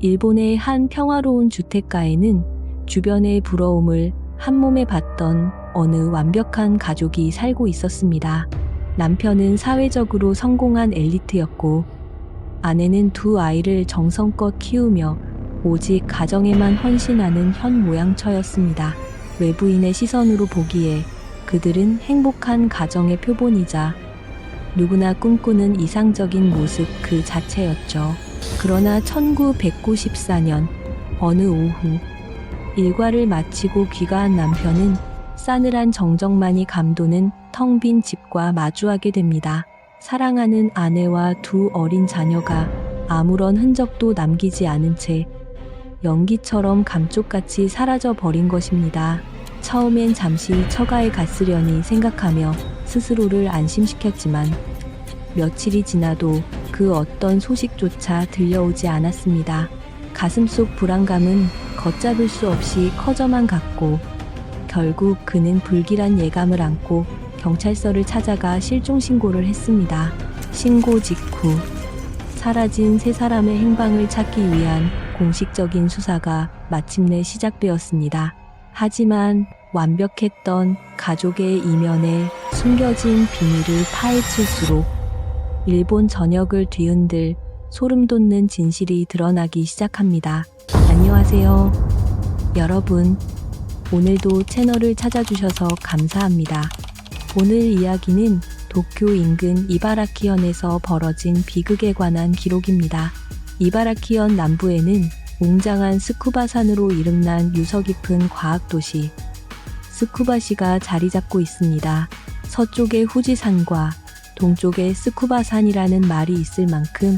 일본의 한 평화로운 주택가에는 주변의 부러움을 한몸에 봤던 어느 완벽한 가족이 살고 있었습니다. 남편은 사회적으로 성공한 엘리트였고 아내는 두 아이를 정성껏 키우며 오직 가정에만 헌신하는 현모양처였습니다. 외부인의 시선으로 보기에 그들은 행복한 가정의 표본이자 누구나 꿈꾸는 이상적인 모습 그 자체였죠. 그러나 1994년 어느 오후 일과를 마치고 귀가한 남편은 싸늘한 정적만이 감도는 텅 빈 집과 마주하게 됩니다. 사랑하는 아내와 두 어린 자녀가 아무런 흔적도 남기지 않은 채 연기처럼 감쪽같이 사라져 버린 것입니다. 처음엔 잠시 처가에 갔으려니 생각하며 스스로를 안심시켰지만 며칠이 지나도 그 어떤 소식조차 들려오지 않았습니다. 가슴속 불안감은 걷잡을 수 없이 커져만 갔고 결국 그는 불길한 예감을 안고 경찰서를 찾아가 실종 신고를 했습니다. 신고 직후 사라진 세 사람의 행방을 찾기 위한 공식적인 수사가 마침내 시작되었습니다. 하지만 완벽했던 가족의 이면에 숨겨진 비밀을 파헤칠수록 일본 전역을 뒤흔들 소름 돋는 진실이 드러나기 시작합니다. 안녕하세요. 여러분, 오늘도 채널을 찾아주셔서 감사합니다. 오늘 이야기는 도쿄 인근 이바라키현에서 벌어진 비극에 관한 기록입니다. 이바라키현 남부에는 웅장한 스쿠바산으로 이름난 유서 깊은 과학도시 스쿠바시가 자리 잡고 있습니다. 서쪽의 후지산과 동쪽의 스쿠바산이라는 말이 있을 만큼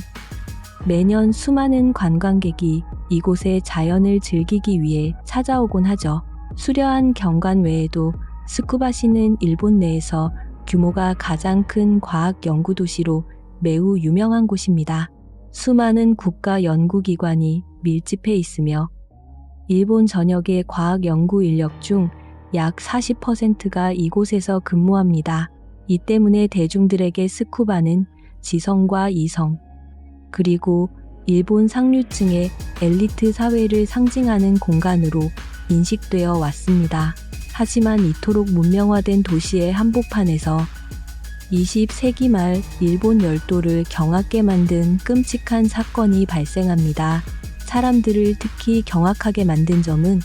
매년 수많은 관광객이 이곳의 자연을 즐기기 위해 찾아오곤 하죠. 수려한 경관 외에도 스쿠바시는 일본 내에서 규모가 가장 큰 과학 연구 도시로 매우 유명한 곳입니다. 수많은 국가 연구기관이 밀집해 있으며 일본 전역의 과학 연구 인력 중 약 40%가 이곳에서 근무합니다. 이 때문에 대중들에게 스쿠바는 지성과 이성, 그리고 일본 상류층의 엘리트 사회를 상징하는 공간으로 인식되어 왔습니다. 하지만 이토록 문명화된 도시의 한복판에서 20세기 말 일본 열도를 경악게 만든 끔찍한 사건이 발생합니다. 사람들을 특히 경악하게 만든 점은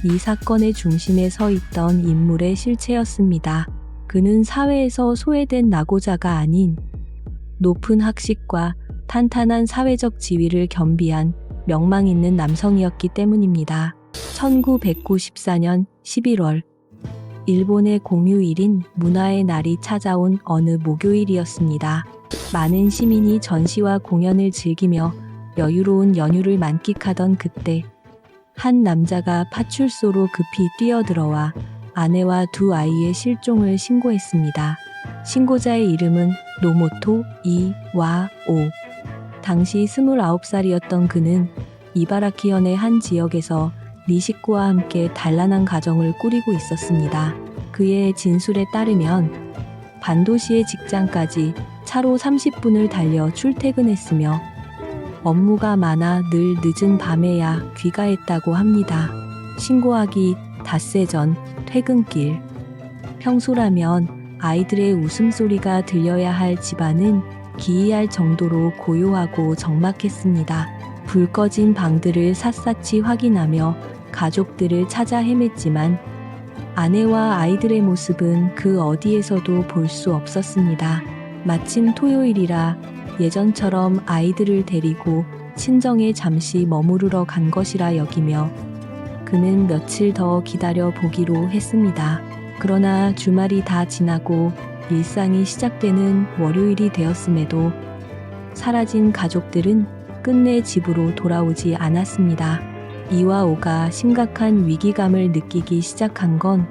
이 사건의 중심에 서 있던 인물의 실체였습니다. 그는 사회에서 소외된 낙오자가 아닌 높은 학식과 탄탄한 사회적 지위를 겸비한 명망 있는 남성이었기 때문입니다. 1994년 11월 일본의 공휴일인 문화의 날이 찾아온 어느 목요일이었습니다. 많은 시민이 전시와 공연을 즐기며 여유로운 연휴를 만끽하던 그때 한 남자가 파출소로 급히 뛰어들어와 아내와 두 아이의 실종을 신고했습니다. 신고자의 이름은 노모토 이와오. 당시 29살이었던 그는 이바라키현의 한 지역에서 네 식구와 함께 단란한 가정을 꾸리고 있었습니다. 그의 진술에 따르면 반도시의 직장까지 차로 30분을 달려 출퇴근했으며 업무가 많아 늘 늦은 밤에야 귀가했다고 합니다. 신고하기 닷새 전 퇴근길. 평소라면 아이들의 웃음소리가 들려야 할 집안은 기이할 정도로 고요하고 적막했습니다. 불 꺼진 방들을 샅샅이 확인하며 가족들을 찾아 헤맸지만 아내와 아이들의 모습은 그 어디에서도 볼 수 없었습니다. 마침 토요일이라 예전처럼 아이들을 데리고 친정에 잠시 머무르러 간 것이라 여기며 그는 며칠 더 기다려 보기로 했습니다. 그러나 주말이 다 지나고 일상이 시작되는 월요일이 되었음에도 사라진 가족들은 끝내 집으로 돌아오지 않았습니다. 이와오가 심각한 위기감을 느끼기 시작한 건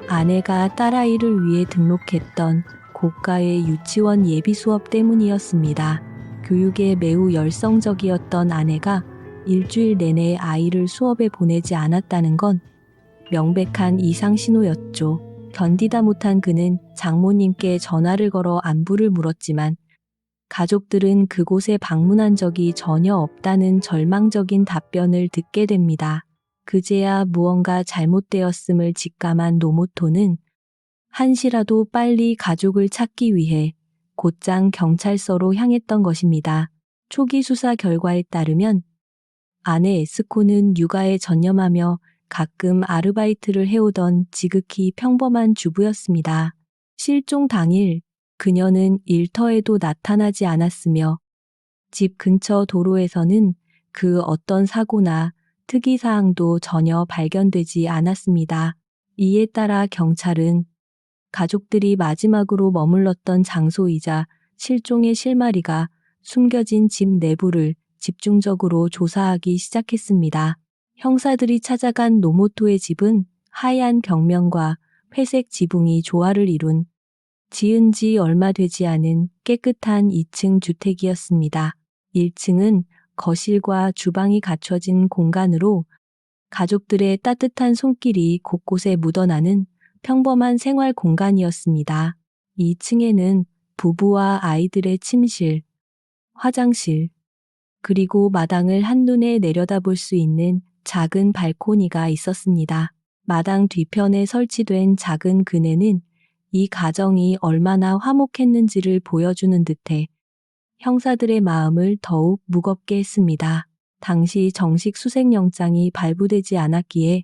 아내가 딸아이를 위해 등록했던 고가의 유치원 예비 수업 때문이었습니다. 교육에 매우 열성적이었던 아내가 일주일 내내 아이를 수업에 보내지 않았다는 건 명백한 이상 신호였죠. 견디다 못한 그는 장모님께 전화를 걸어 안부를 물었지만 가족들은 그곳에 방문한 적이 전혀 없다는 절망적인 답변을 듣게 됩니다. 그제야 무언가 잘못되었음을 직감한 노모토는 한시라도 빨리 가족을 찾기 위해 곧장 경찰서로 향했던 것입니다. 초기 수사 결과에 따르면 아내 에스코는 육아에 전념하며 가끔 아르바이트를 해오던 지극히 평범한 주부였습니다. 실종 당일 그녀는 일터에도 나타나지 않았으며 집 근처 도로에서는 그 어떤 사고나 특이사항도 전혀 발견되지 않았습니다. 이에 따라 경찰은 가족들이 마지막으로 머물렀던 장소이자 실종의 실마리가 숨겨진 집 내부를 집중적으로 조사하기 시작했습니다. 형사들이 찾아간 노모토의 집은 하얀 벽면과 회색 지붕이 조화를 이룬 지은 지 얼마 되지 않은 깨끗한 2층 주택이었습니다. 1층은 거실과 주방이 갖춰진 공간으로 가족들의 따뜻한 손길이 곳곳에 묻어나는 평범한 생활 공간이었습니다. 2층에는 부부와 아이들의 침실, 화장실, 그리고 마당을 한눈에 내려다볼 수 있는 작은 발코니가 있었습니다. 마당 뒤편에 설치된 작은 그네는 이 가정이 얼마나 화목했는지를 보여주는 듯해 형사들의 마음을 더욱 무겁게 했습니다. 당시 정식 수색영장이 발부되지 않았기에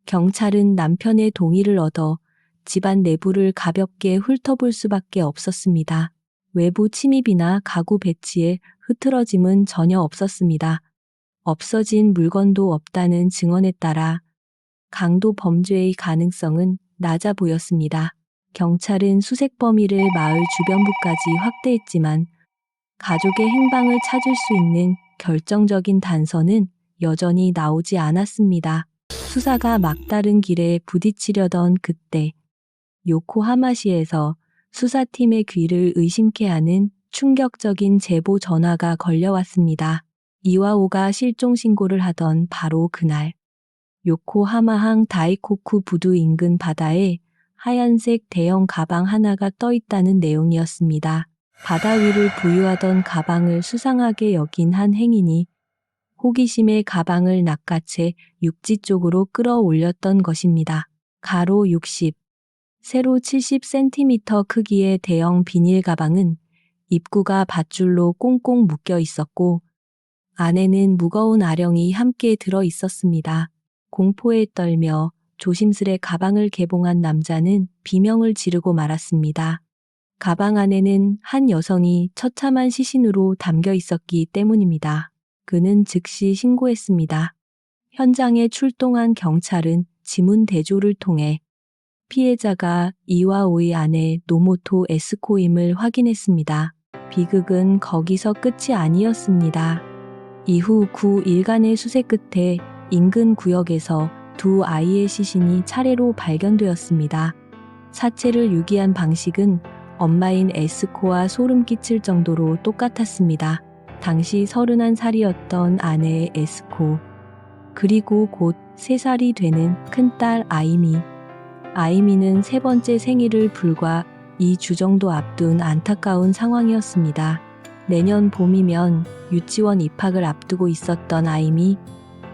경찰은 남편의 동의를 얻어 집안 내부를 가볍게 훑어볼 수밖에 없었습니다. 외부 침입이나 가구 배치에 흐트러짐은 전혀 없었습니다. 없어진 물건도 없다는 증언에 따라 강도 범죄의 가능성은 낮아 보였습니다. 경찰은 수색 범위를 마을 주변부까지 확대했지만 가족의 행방을 찾을 수 있는 결정적인 단서는 여전히 나오지 않았습니다. 수사가 막다른 길에 부딪히려던 그때 요코하마시에서 수사팀의 귀를 의심케 하는 충격적인 제보 전화가 걸려왔습니다. 이와오가 실종 신고를 하던 바로 그날 요코하마항 다이코쿠 부두 인근 바다에 하얀색 대형 가방 하나가 떠 있다는 내용이었습니다. 바다 위를 부유하던 가방을 수상하게 여긴 한 행인이 호기심에 가방을 낚아채 육지 쪽으로 끌어올렸던 것입니다. 가로 60, 세로 70cm 크기의 대형 비닐 가방은 입구가 밧줄로 꽁꽁 묶여 있었고 안에는 무거운 아령이 함께 들어 있었습니다. 공포에 떨며 조심스레 가방을 개봉한 남자는 비명을 지르고 말았습니다. 가방 안에는 한 여성이 처참한 시신으로 담겨 있었기 때문입니다. 그는 즉시 신고했습니다. 현장에 출동한 경찰은 지문 대조를 통해 피해자가 이와오의 아내 노모토 에스코임을 확인했습니다. 비극은 거기서 끝이 아니었습니다. 이후 9일간의 수색 끝에 인근 구역에서 두 아이의 시신이 차례로 발견되었습니다. 사체를 유기한 방식은 엄마인 에스코와 소름 끼칠 정도로 똑같았습니다. 당시 31살이었던 아내 에스코, 그리고 곧 3살이 되는 큰딸 아이미. 아이미는 세 번째 생일을 불과 2주 정도 앞둔 안타까운 상황이었습니다. 내년 봄이면 유치원 입학을 앞두고 있었던 아이미,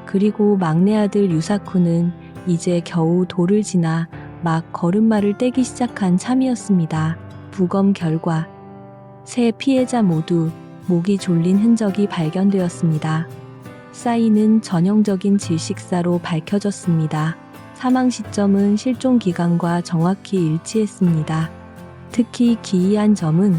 그리고 막내 아들 유사쿠는 이제 겨우 돌을 지나 막 걸음마를 떼기 시작한 참이었습니다. 부검 결과 세 피해자 모두 목이 졸린 흔적이 발견되었습니다. 사인은 전형적인 질식사로 밝혀졌습니다. 사망 시점은 실종 기간과 정확히 일치했습니다. 특히 기이한 점은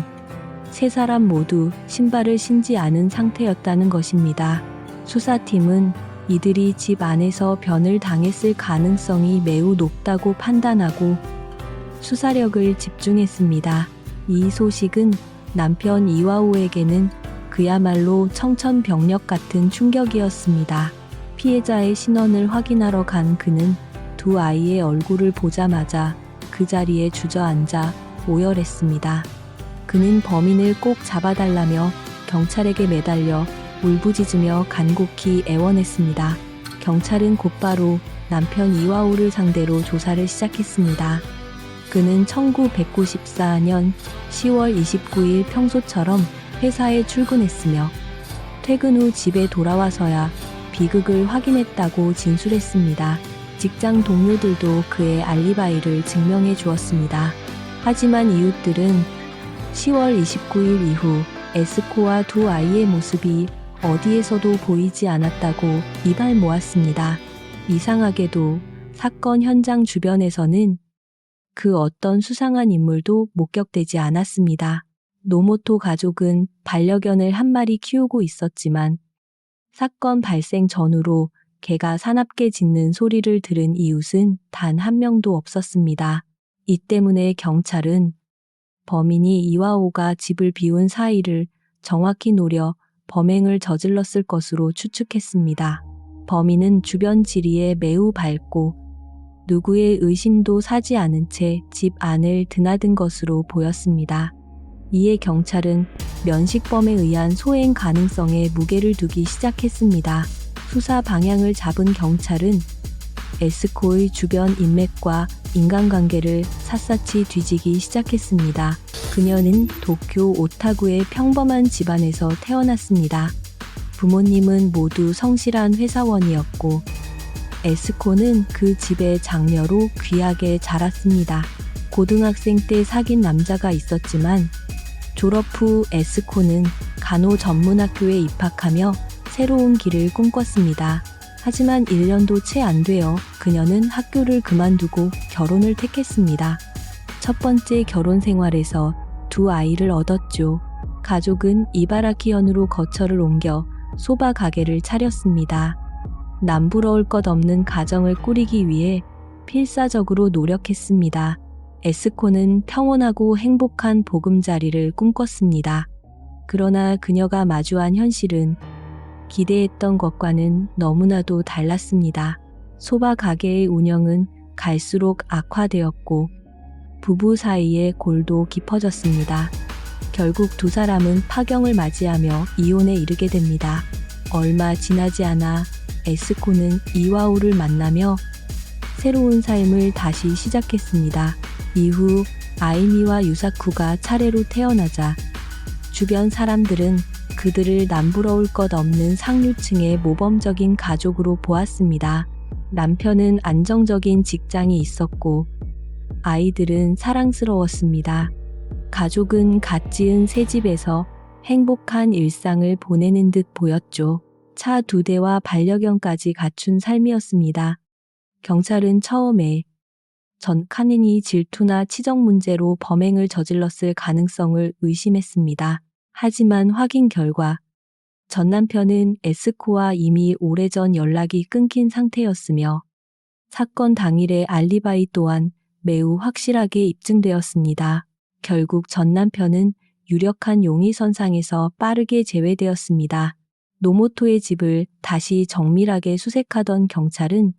세 사람 모두 신발을 신지 않은 상태였다는 것입니다. 수사팀은 이들이 집 안에서 변을 당했을 가능성이 매우 높다고 판단하고 수사력을 집중했습니다. 이 소식은 남편 이와오에게는 그야말로 청천벽력 같은 충격이었습니다. 피해자의 신원을 확인하러 간 그는 두 아이의 얼굴을 보자마자 그 자리에 주저앉아 오열했습니다. 그는 범인을 꼭 잡아달라며 경찰에게 매달려 울부짖으며 간곡히 애원했습니다. 경찰은 곧바로 남편 이와오를 상대로 조사를 시작했습니다. 그는 1994년 10월 29일 평소처럼 회사에 출근했으며 퇴근 후 집에 돌아와서야 비극을 확인했다고 진술했습니다. 직장 동료들도 그의 알리바이를 증명해 주었습니다. 하지만 이웃들은 10월 29일 이후 에스코와 두 아이의 모습이 어디에서도 보이지 않았다고 이발 모았습니다. 이상하게도 사건 현장 주변에서는 그 어떤 수상한 인물도 목격되지 않았습니다. 노모토 가족은 반려견을 한 마리 키우고 있었지만 사건 발생 전후로 개가 사납게 짖는 소리를 들은 이웃은 단 한 명도 없었습니다. 이 때문에 경찰은 범인이 이와오가 집을 비운 사이를 정확히 노려 범행을 저질렀을 것으로 추측했습니다. 범인은 주변 지리에 매우 밝고 누구의 의심도 사지 않은 채 집 안을 드나든 것으로 보였습니다. 이에 경찰은 면식범에 의한 소행 가능성에 무게를 두기 시작했습니다. 수사 방향을 잡은 경찰은 에스코의 주변 인맥과 인간관계를 샅샅이 뒤지기 시작했습니다. 그녀는 도쿄 오타구의 평범한 집안에서 태어났습니다. 부모님은 모두 성실한 회사원이었고 에스코는 그 집의 장녀로 귀하게 자랐습니다. 고등학생 때 사귄 남자가 있었지만 졸업 후 에스코는 간호전문학교에 입학하며 새로운 길을 꿈꿨습니다. 하지만 1년도 채 안 되어 그녀는 학교를 그만두고 결혼을 택했습니다. 첫 번째 결혼 생활에서 두 아이를 얻었죠. 가족은 이바라키현으로 거처를 옮겨 소바 가게를 차렸습니다. 남부러울 것 없는 가정을 꾸리기 위해 필사적으로 노력했습니다. 에스코는 평온하고 행복한 보금자리를 꿈꿨습니다. 그러나 그녀가 마주한 현실은 기대했던 것과는 너무나도 달랐습니다. 소바 가게의 운영은 갈수록 악화되었고 부부 사이의 골도 깊어졌습니다. 결국 두 사람은 파경을 맞이하며 이혼에 이르게 됩니다. 얼마 지나지 않아 에스코는 이와오를 만나며 새로운 삶을 다시 시작했습니다. 이후 아이미와 유사쿠가 차례로 태어나자 주변 사람들은 그들을 남부러울 것 없는 상류층의 모범적인 가족으로 보았습니다. 남편은 안정적인 직장이 있었고 아이들은 사랑스러웠습니다. 가족은 갓 지은 새 집에서 행복한 일상을 보내는 듯 보였죠. 차 2대와 반려견까지 갖춘 삶이었습니다. 경찰은 처음에 전 카넨이 질투나 치정 문제로 범행을 저질렀을 가능성을 의심했습니다. 하지만 확인 결과 전 남편은 에스코와 이미 오래전 연락이 끊긴 상태였으며 사건 당일의 알리바이 또한 매우 확실하게 입증되었습니다. 결국 전 남편은 유력한 용의선상에서 빠르게 제외되었습니다. 노모토의 집을 다시 정밀하게 수색하던 경찰은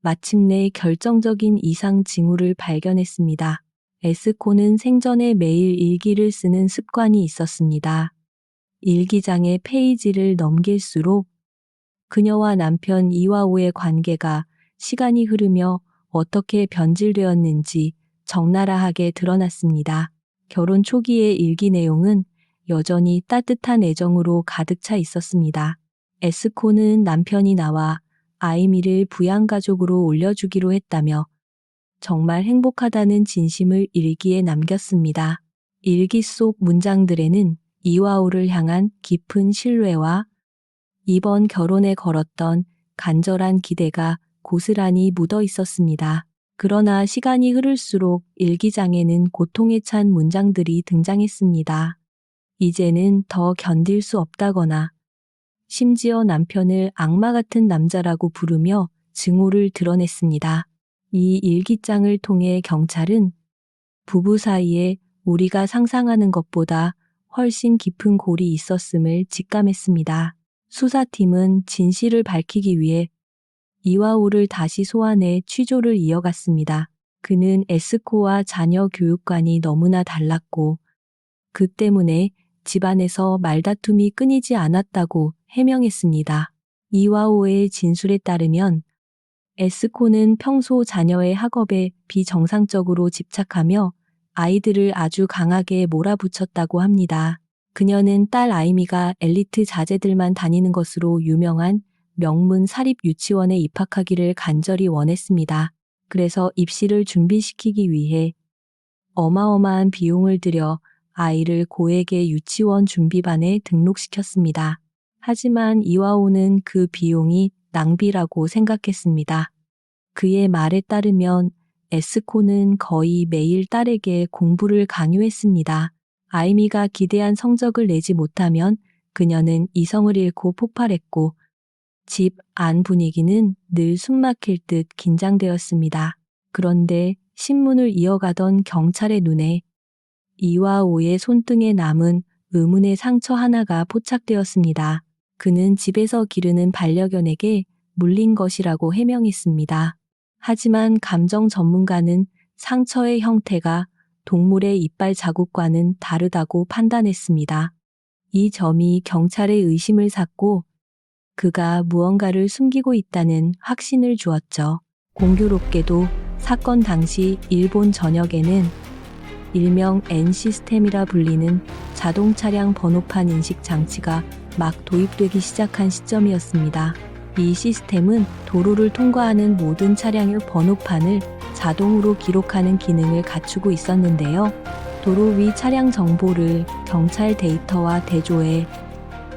마침내 결정적인 이상 징후를 발견했습니다. 에스코는 생전에 매일 일기를 쓰는 습관이 있었습니다. 일기장의 페이지를 넘길수록 그녀와 남편 이와오의 관계가 시간이 흐르며 어떻게 변질되었는지 적나라하게 드러났습니다. 결혼 초기의 일기 내용은 여전히 따뜻한 애정으로 가득 차 있었습니다. 에스코는 남편이 나와 아이미를 부양가족으로 올려주기로 했다며 정말 행복하다는 진심을 일기에 남겼습니다. 일기 속 문장들에는 이와오를 향한 깊은 신뢰와 이번 결혼에 걸었던 간절한 기대가 고스란히 묻어 있었습니다. 그러나 시간이 흐를수록 일기장에는 고통에 찬 문장들이 등장했습니다. 이제는 더 견딜 수 없다거나 심지어 남편을 악마 같은 남자라고 부르며 증오를 드러냈습니다. 이 일기장을 통해 경찰은 부부 사이에 우리가 상상하는 것보다 훨씬 깊은 골이 있었음을 직감했습니다. 수사팀은 진실을 밝히기 위해 이와오를 다시 소환해 취조를 이어갔습니다. 그는 에스코와 자녀 교육관이 너무나 달랐고 그 때문에 집안에서 말다툼이 끊이지 않았다고 해명했습니다. 이와오의 진술에 따르면 에스코는 평소 자녀의 학업에 비정상적으로 집착하며 아이들을 아주 강하게 몰아붙였다고 합니다. 그녀는 딸 아이미가 엘리트 자제들만 다니는 것으로 유명한 명문 사립 유치원에 입학하기를 간절히 원했습니다. 그래서 입시를 준비시키기 위해 어마어마한 비용을 들여 아이를 고액의 유치원 준비반에 등록시켰습니다. 하지만 이와오는 그 비용이 낭비라고 생각했습니다. 그의 말에 따르면 에스코는 거의 매일 딸에게 공부를 강요했습니다. 아이미가 기대한 성적을 내지 못하면 그녀는 이성을 잃고 폭발했고 집 안 분위기는 늘 숨막힐 듯 긴장되었습니다. 그런데 신문을 이어가던 경찰의 눈에 이와오의 손등에 남은 의문의 상처 하나가 포착되었습니다. 그는 집에서 기르는 반려견에게 물린 것이라고 해명했습니다. 하지만 감정 전문가는 상처의 형태가 동물의 이빨 자국과는 다르다고 판단했습니다. 이 점이 경찰의 의심을 샀고 그가 무언가를 숨기고 있다는 확신을 주었죠. 공교롭게도 사건 당시 일본 전역에는 일명 N 시스템이라 불리는 자동 차량 번호판 인식 장치가 막 도입되기 시작한 시점이었습니다. 이 시스템은 도로를 통과하는 모든 차량의 번호판을 자동으로 기록하는 기능을 갖추고 있었는데요. 도로 위 차량 정보를 경찰 데이터와 대조해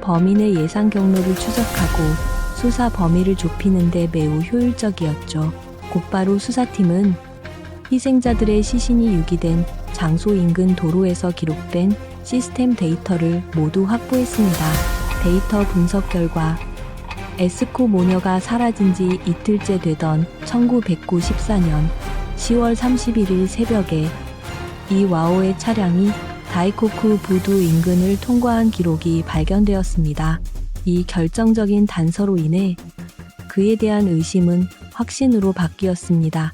범인의 예상 경로를 추적하고 수사 범위를 좁히는 데 매우 효율적이었죠. 곧바로 수사팀은 희생자들의 시신이 유기된 장소 인근 도로에서 기록된 시스템 데이터를 모두 확보했습니다. 데이터 분석 결과 에스코 모녀가 사라진 지 이틀째 되던 1994년 10월 31일 새벽에 이와오의 차량이 다이코쿠 부두 인근을 통과한 기록이 발견되었습니다. 이 결정적인 단서로 인해 그에 대한 의심은 확신으로 바뀌었습니다.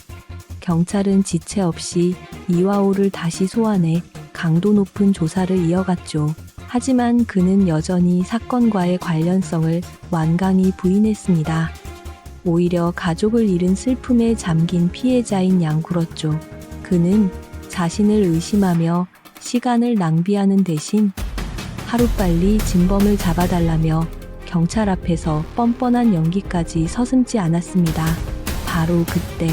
경찰은 지체 없이 이와오를 다시 소환해 강도 높은 조사를 이어갔죠. 하지만 그는 여전히 사건과의 관련성을 완강히 부인했습니다. 오히려 가족을 잃은 슬픔에 잠긴 피해자인 양 굴었죠. 그는 자신을 의심하며 시간을 낭비하는 대신 하루빨리 진범을 잡아달라며 경찰 앞에서 뻔뻔한 연기까지 서슴지 않았습니다. 바로 그때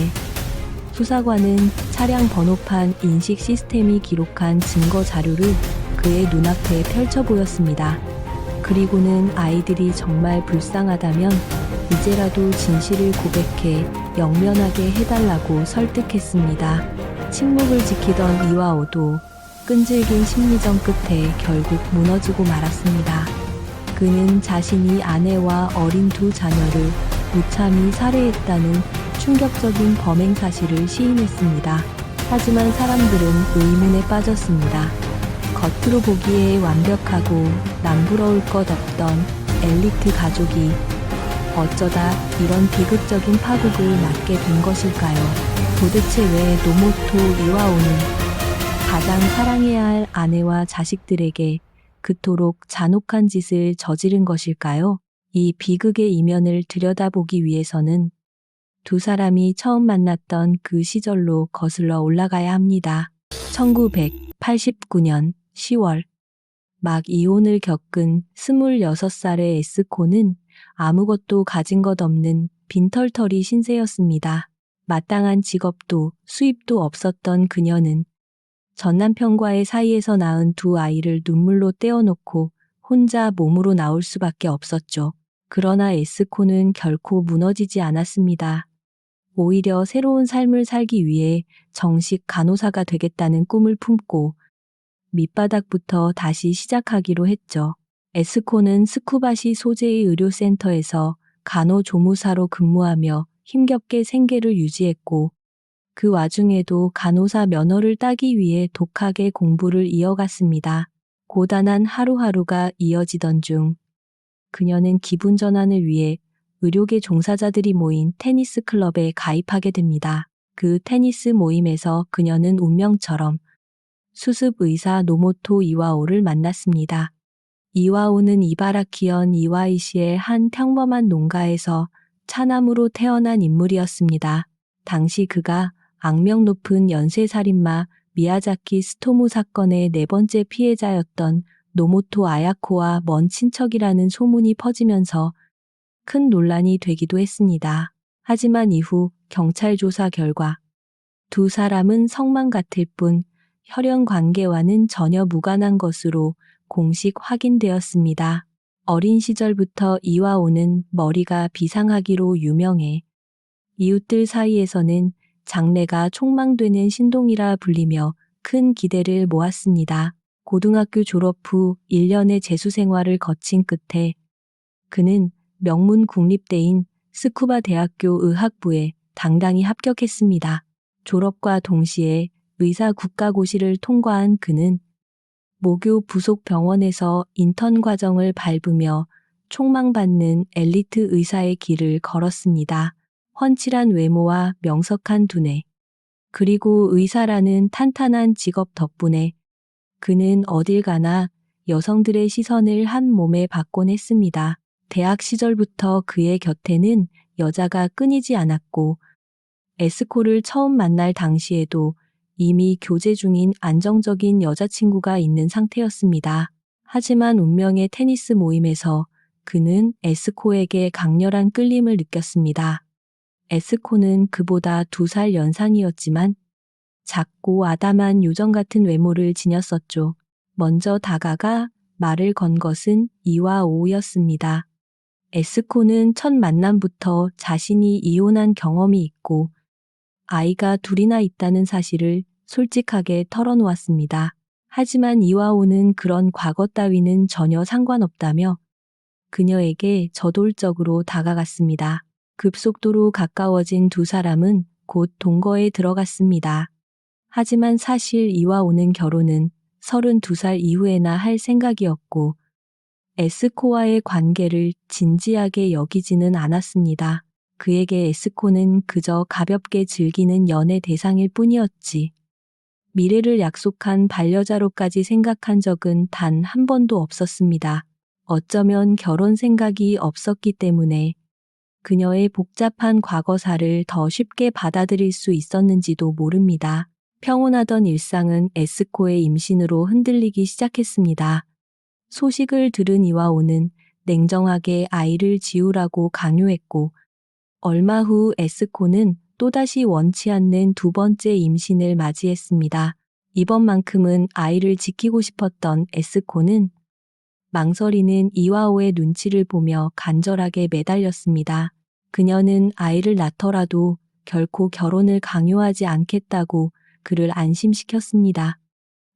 수사관은 차량 번호판 인식 시스템이 기록한 증거 자료를 그의 눈앞에 펼쳐 보였습니다. 그리고는 아이들이 정말 불쌍하다면 이제라도 진실을 고백해 영면하게 해달라고 설득했습니다. 침묵을 지키던 이와오도 끈질긴 심리전 끝에 결국 무너지고 말았습니다. 그는 자신이 아내와 어린 두 자녀를 무참히 살해했다는 충격적인 범행 사실을 시인했습니다. 하지만 사람들은 의문에 빠졌습니다. 겉으로 보기에 완벽하고 남부러울 것 없던 엘리트 가족이 어쩌다 이런 비극적인 파국을 맞게 된 것일까요? 도대체 왜 노모토 이와오는 가장 사랑해야 할 아내와 자식들에게 그토록 잔혹한 짓을 저지른 것일까요? 이 비극의 이면을 들여다보기 위해서는 두 사람이 처음 만났던 그 시절로 거슬러 올라가야 합니다. 1989년 10월 막 이혼을 겪은 26살의 에스코는 아무것도 가진 것 없는 빈털터리 신세였습니다. 마땅한 직업도 수입도 없었던 그녀는 전 남편과의 사이에서 낳은 두 아이를 눈물로 떼어놓고 혼자 몸으로 나올 수밖에 없었죠. 그러나 에스코는 결코 무너지지 않았습니다. 오히려 새로운 삶을 살기 위해 정식 간호사가 되겠다는 꿈을 품고 밑바닥부터 다시 시작하기로 했죠. 에스코는 스쿠바시 소재의 의료센터에서 간호조무사로 근무하며 힘겹게 생계를 유지했고 그 와중에도 간호사 면허를 따기 위해 독하게 공부를 이어갔습니다. 고단한 하루하루가 이어지던 중 그녀는 기분 전환을 위해 의료계 종사자들이 모인 테니스 클럽에 가입하게 됩니다. 그 테니스 모임에서 그녀는 운명처럼 수습 의사 노모토 이와오를 만났습니다. 이와오는 이바라키현 이와이시의 한 평범한 농가에서 차남으로 태어난 인물이었습니다. 당시 그가 악명 높은 연쇄살인마 미야자키 스토무 사건의 네 번째 피해자였던 노모토 아야코와 먼 친척이라는 소문이 퍼지면서 큰 논란이 되기도 했습니다. 하지만 이후 경찰 조사 결과 두 사람은 성만 같을 뿐 혈연 관계와는 전혀 무관한 것으로 공식 확인되었습니다. 어린 시절부터 이와오는 머리가 비상하기로 유명해 이웃들 사이에서는 장래가 촉망되는 신동이라 불리며 큰 기대를 모았습니다. 고등학교 졸업 후 1년의 재수 생활을 거친 끝에 그는 명문 국립대인 스쿠바 대학교 의학부에 당당히 합격했습니다. 졸업과 동시에 의사 국가고시를 통과한 그는 모교 부속 병원에서 인턴 과정을 밟으며 촉망받는 엘리트 의사의 길을 걸었습니다. 훤칠한 외모와 명석한 두뇌, 그리고 의사라는 탄탄한 직업 덕분에 그는 어딜 가나 여성들의 시선을 한 몸에 받곤 했습니다. 대학 시절부터 그의 곁에는 여자가 끊이지 않았고 에스코를 처음 만날 당시에도 이미 교제 중인 안정적인 여자친구가 있는 상태였습니다. 하지만 운명의 테니스 모임에서 그는 에스코에게 강렬한 끌림을 느꼈습니다. 에스코는 그보다 2살 연상이었지만 작고 아담한 요정 같은 외모를 지녔었죠. 먼저 다가가 말을 건 것은 이와오였습니다. 에스코는 첫 만남부터 자신이 이혼한 경험이 있고 아이가 둘이나 있다는 사실을 솔직하게 털어놓았습니다. 하지만 이와오는 그런 과거 따위는 전혀 상관없다며 그녀에게 저돌적으로 다가갔습니다. 급속도로 가까워진 두 사람은 곧 동거에 들어갔습니다. 하지만 사실 이와오는 결혼은 32살 이후에나 할 생각이었고 에스코와의 관계를 진지하게 여기지는 않았습니다. 그에게 에스코는 그저 가볍게 즐기는 연애 대상일 뿐이었지. 미래를 약속한 반려자로까지 생각한 적은 단 한 번도 없었습니다. 어쩌면 결혼 생각이 없었기 때문에 그녀의 복잡한 과거사를 더 쉽게 받아들일 수 있었는지도 모릅니다. 평온하던 일상은 에스코의 임신으로 흔들리기 시작했습니다. 소식을 들은 이와오는 냉정하게 아이를 지우라고 강요했고 얼마 후 에스코는 또다시 원치 않는 두 번째 임신을 맞이했습니다. 이번만큼은 아이를 지키고 싶었던 에스코는 망설이는 이와오의 눈치를 보며 간절하게 매달렸습니다. 그녀는 아이를 낳더라도 결코 결혼을 강요하지 않겠다고 그를 안심시켰습니다.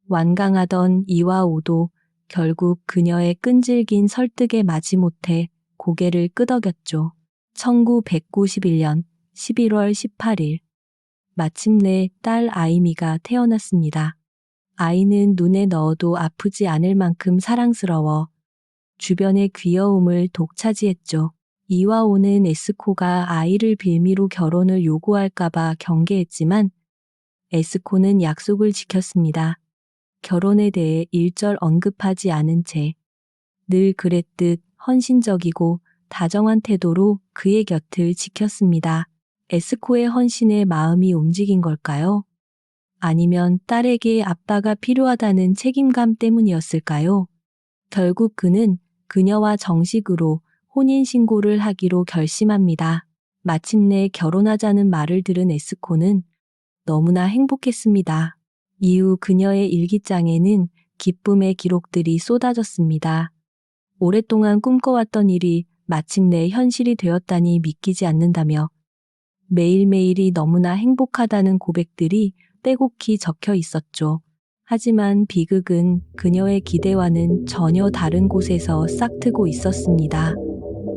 완강하던 이와오도 결국 그녀의 끈질긴 설득에 마지못해 고개를 끄덕였죠. 1991년 11월 18일 마침내 딸 아이미가 태어났습니다. 아이는 눈에 넣어도 아프지 않을 만큼 사랑스러워 주변의 귀여움을 독차지했죠. 이와오는 에스코가 아이를 빌미로 결혼을 요구할까봐 경계했지만 에스코는 약속을 지켰습니다. 결혼에 대해 일절 언급하지 않은 채 늘 그랬듯 헌신적이고 다정한 태도로 그의 곁을 지켰습니다. 에스코의 헌신에 마음이 움직인 걸까요? 아니면 딸에게 아빠가 필요하다는 책임감 때문이었을까요? 결국 그는 그녀와 정식으로 혼인신고를 하기로 결심합니다. 마침내 결혼하자는 말을 들은 에스코는 너무나 행복했습니다. 이후 그녀의 일기장에는 기쁨의 기록들이 쏟아졌습니다. 오랫동안 꿈꿔왔던 일이 마침내 현실이 되었다니 믿기지 않는다며 매일매일이 너무나 행복하다는 고백들이 빼곡히 적혀 있었죠. 하지만 비극은 그녀의 기대와는 전혀 다른 곳에서 싹트고 있었습니다.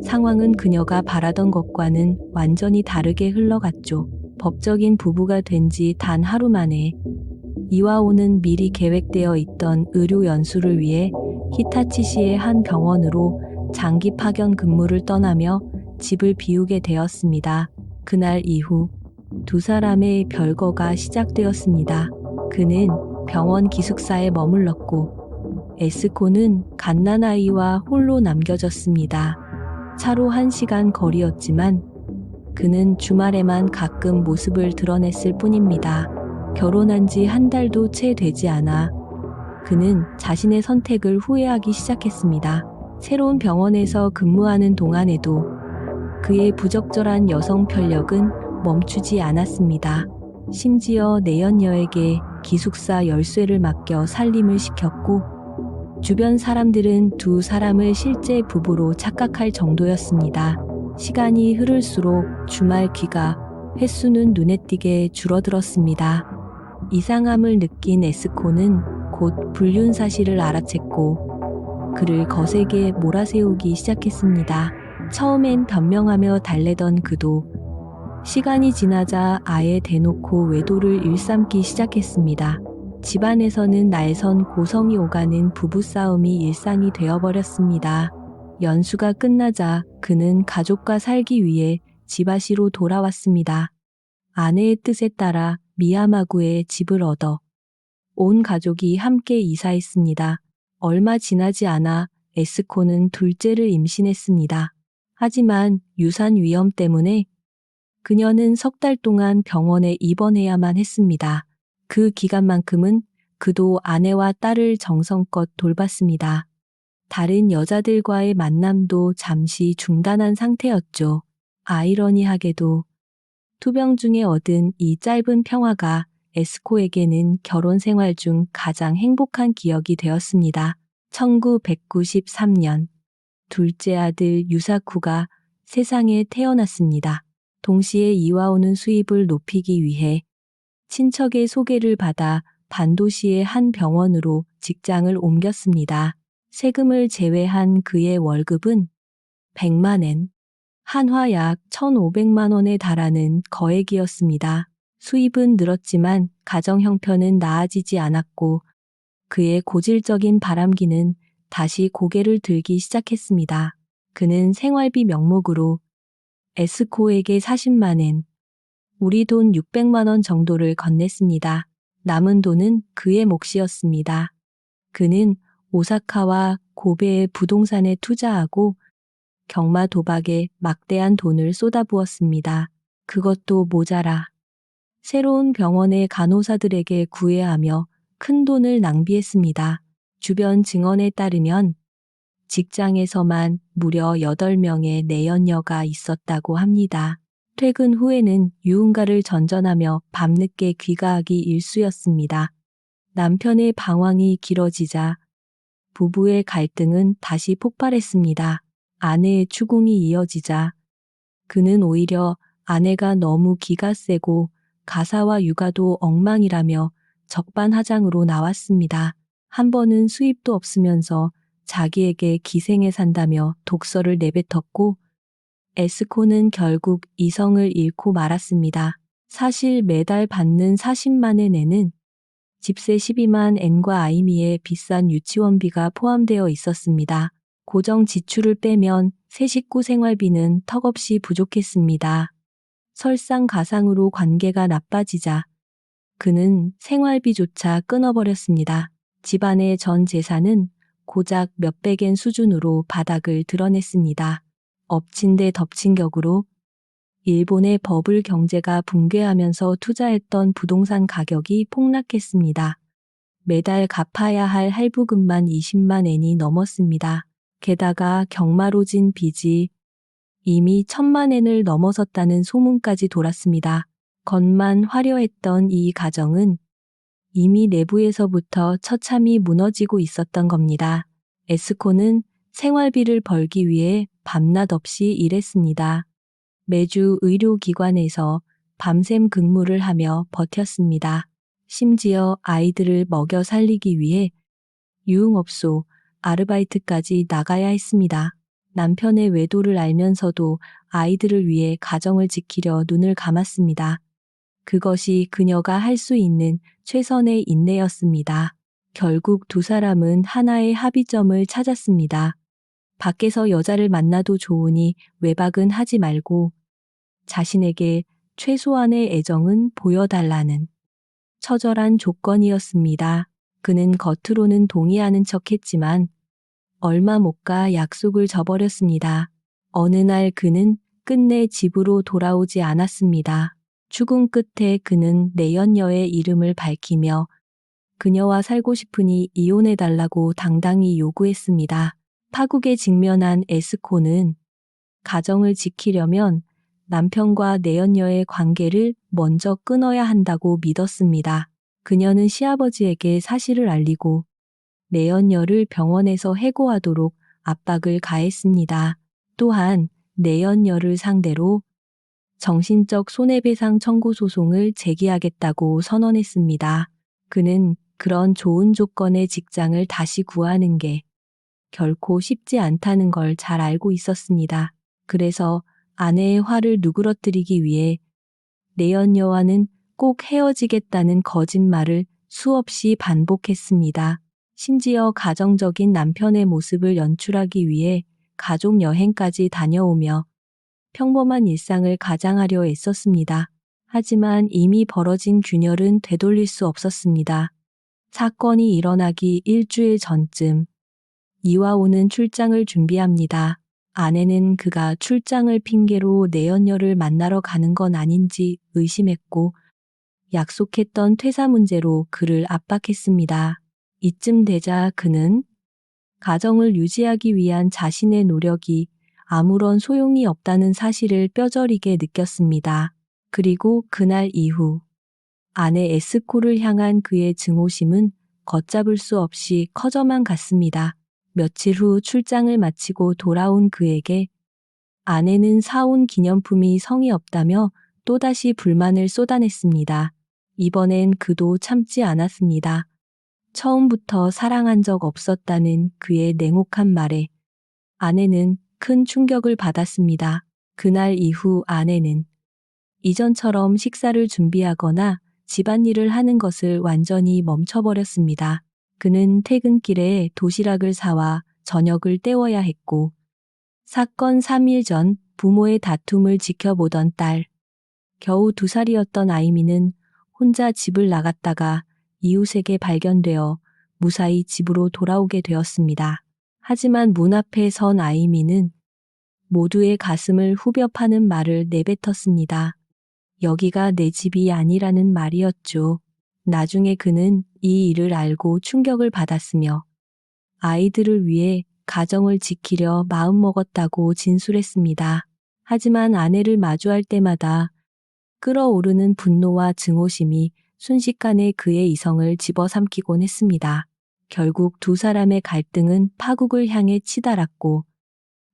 상황은 그녀가 바라던 것과는 완전히 다르게 흘러갔죠. 법적인 부부가 된 지 단 하루 만에 이와오는 미리 계획되어 있던 의료 연수를 위해 히타치시의 한 병원으로 장기 파견 근무를 떠나며 집을 비우게 되었습니다. 그날 이후 두 사람의 별거가 시작되었습니다. 그는 병원 기숙사에 머물렀고 에스코는 갓난아이와 홀로 남겨졌습니다. 차로 1시간 거리였지만 그는 주말에만 가끔 모습을 드러냈을 뿐입니다. 결혼한 지 한 달도 채 되지 않아 그는 자신의 선택을 후회하기 시작했습니다. 새로운 병원에서 근무하는 동안에도 그의 부적절한 여성 편력은 멈추지 않았습니다. 심지어 내연녀에게 기숙사 열쇠를 맡겨 살림을 시켰고, 주변 사람들은 두 사람을 실제 부부로 착각할 정도였습니다. 시간이 흐를수록 주말 귀가 횟수는 눈에 띄게 줄어들었습니다. 이상함을 느낀 에스코는 곧 불륜 사실을 알아챘고 그를 거세게 몰아세우기 시작했습니다. 처음엔 변명하며 달래던 그도 시간이 지나자 아예 대놓고 외도를 일삼기 시작했습니다. 집안에서는 날선 고성이 오가는 부부싸움이 일상이 되어버렸습니다. 연수가 끝나자 그는 가족과 살기 위해 지바시로 돌아왔습니다. 아내의 뜻에 따라 미야마구에 집을 얻어 온 가족이 함께 이사했습니다. 얼마 지나지 않아 에스코는 둘째를 임신했습니다. 하지만 유산 위험 때문에 그녀는 석 달 동안 병원에 입원해야만 했습니다. 그 기간만큼은 그도 아내와 딸을 정성껏 돌봤습니다. 다른 여자들과의 만남도 잠시 중단한 상태였죠. 아이러니하게도 투병 중에 얻은 이 짧은 평화가 에스코에게는 결혼 생활 중 가장 행복한 기억이 되었습니다. 1993년 둘째 아들 유사쿠가 세상에 태어났습니다. 동시에 이와오는 수입을 높이기 위해 친척의 소개를 받아 반도시의 한 병원으로 직장을 옮겼습니다. 세금을 제외한 그의 월급은 100만 엔, 한화 약 1,500만 원에 달하는 거액이었습니다. 수입은 늘었지만 가정 형편은 나아지지 않았고 그의 고질적인 바람기는 다시 고개를 들기 시작했습니다. 그는 생활비 명목으로 에스코에게 40만 엔, 우리 돈 600만 원 정도를 건넸습니다. 남은 돈은 그의 몫이었습니다. 그는 오사카와 고베의 부동산에 투자하고 경마 도박에 막대한 돈을 쏟아부었습니다. 그것도 모자라 새로운 병원의 간호사들에게 구애하며 큰 돈을 낭비했습니다. 주변 증언에 따르면 직장에서만 무려 8명의 내연녀가 있었다고 합니다. 퇴근 후에는 유흥가를 전전하며 밤늦게 귀가하기 일쑤였습니다. 남편의 방황이 길어지자 부부의 갈등은 다시 폭발했습니다. 아내의 추궁이 이어지자 그는 오히려 아내가 너무 기가 세고 가사와 육아도 엉망이라며 적반하장으로 나왔습니다. 한 번은 수입도 없으면서 자기에게 기생해 산다며 독서를 내뱉었고 에스코는 결국 이성을 잃고 말았습니다. 사실 매달 받는 40만 엔에는 집세 12만 엔과 아이미의 비싼 유치원비가 포함되어 있었습니다. 고정 지출을 빼면 세 식구 생활비는 턱없이 부족했습니다. 설상가상으로 관계가 나빠지자 그는 생활비조차 끊어버렸습니다. 집안의 전 재산은 고작 몇백엔 수준으로 바닥을 드러냈습니다. 엎친 데 덮친 격으로 일본의 버블 경제가 붕괴하면서 투자했던 부동산 가격이 폭락했습니다. 매달 갚아야 할 할부금만 20만 엔이 넘었습니다. 게다가 경마로 진 빚이 이미 1,000만 엔을 넘어섰다는 소문까지 돌았습니다. 겉만 화려했던 이 가정은 이미 내부에서부터 처참히 무너지고 있었던 겁니다. 에스코는 생활비를 벌기 위해 밤낮 없이 일했습니다. 매주 의료기관에서 밤샘 근무를 하며 버텼습니다. 심지어 아이들을 먹여 살리기 위해 유흥업소 아르바이트까지 나가야 했습니다. 남편의 외도를 알면서도 아이들을 위해 가정을 지키려 눈을 감았습니다. 그것이 그녀가 할 수 있는 최선의 인내였습니다. 결국 두 사람은 하나의 합의점을 찾았습니다. 밖에서 여자를 만나도 좋으니 외박은 하지 말고 자신에게 최소한의 애정은 보여달라는 처절한 조건이었습니다. 그는 겉으로는 동의하는 척했지만 얼마 못 가 약속을 저버렸습니다. 어느 날 그는 끝내 집으로 돌아오지 않았습니다. 추궁 끝에 그는 내연녀의 이름을 밝히며 그녀와 살고 싶으니 이혼해달라고 당당히 요구했습니다. 파국에 직면한 에스코는 가정을 지키려면 남편과 내연녀의 관계를 먼저 끊어야 한다고 믿었습니다. 그녀는 시아버지에게 사실을 알리고 내연녀를 병원에서 해고하도록 압박을 가했습니다. 또한 내연녀를 상대로 정신적 손해배상 청구 소송을 제기하겠다고 선언했습니다. 그는 그런 좋은 조건의 직장을 다시 구하는 게 결코 쉽지 않다는 걸 잘 알고 있었습니다. 그래서 아내의 화를 누그러뜨리기 위해 내연녀와는 꼭 헤어지겠다는 거짓말을 수없이 반복했습니다. 심지어 가정적인 남편의 모습을 연출하기 위해 가족 여행까지 다녀오며 평범한 일상을 가장하려 애썼습니다. 하지만 이미 벌어진 균열은 되돌릴 수 없었습니다. 사건이 일어나기 일주일 전쯤 이와오는 출장을 준비합니다. 아내는 그가 출장을 핑계로 내연녀를 만나러 가는 건 아닌지 의심했고 약속했던 퇴사 문제로 그를 압박했습니다. 이쯤 되자 그는 가정을 유지하기 위한 자신의 노력이 아무런 소용이 없다는 사실을 뼈저리게 느꼈습니다. 그리고 그날 이후 아내 에스코를 향한 그의 증오심은 걷잡을 수 없이 커져만 갔습니다. 며칠 후 출장을 마치고 돌아온 그에게 아내는 사온 기념품이 성의 없다며 또다시 불만을 쏟아냈습니다. 이번엔 그도 참지 않았습니다. 처음부터 사랑한 적 없었다는 그의 냉혹한 말에 아내는 큰 충격을 받았습니다. 그날 이후 아내는 이전처럼 식사를 준비하거나 집안일을 하는 것을 완전히 멈춰버렸습니다. 그는 퇴근길에 도시락을 사와 저녁을 때워야 했고 사건 3일 전 부모의 다툼을 지켜보던 딸, 겨우 2살이었던 아이미는 혼자 집을 나갔다가 이웃에게 발견되어 무사히 집으로 돌아오게 되었습니다. 하지만 문 앞에 선 아이미는 모두의 가슴을 후벼 파는 말을 내뱉었습니다. 여기가 내 집이 아니라는 말이었죠. 나중에 그는 이 일을 알고 충격을 받았으며 아이들을 위해 가정을 지키려 마음먹었다고 진술했습니다. 하지만 아내를 마주할 때마다 끓어오르는 분노와 증오심이 순식간에 그의 이성을 집어삼키곤 했습니다. 결국 두 사람의 갈등은 파국을 향해 치달았고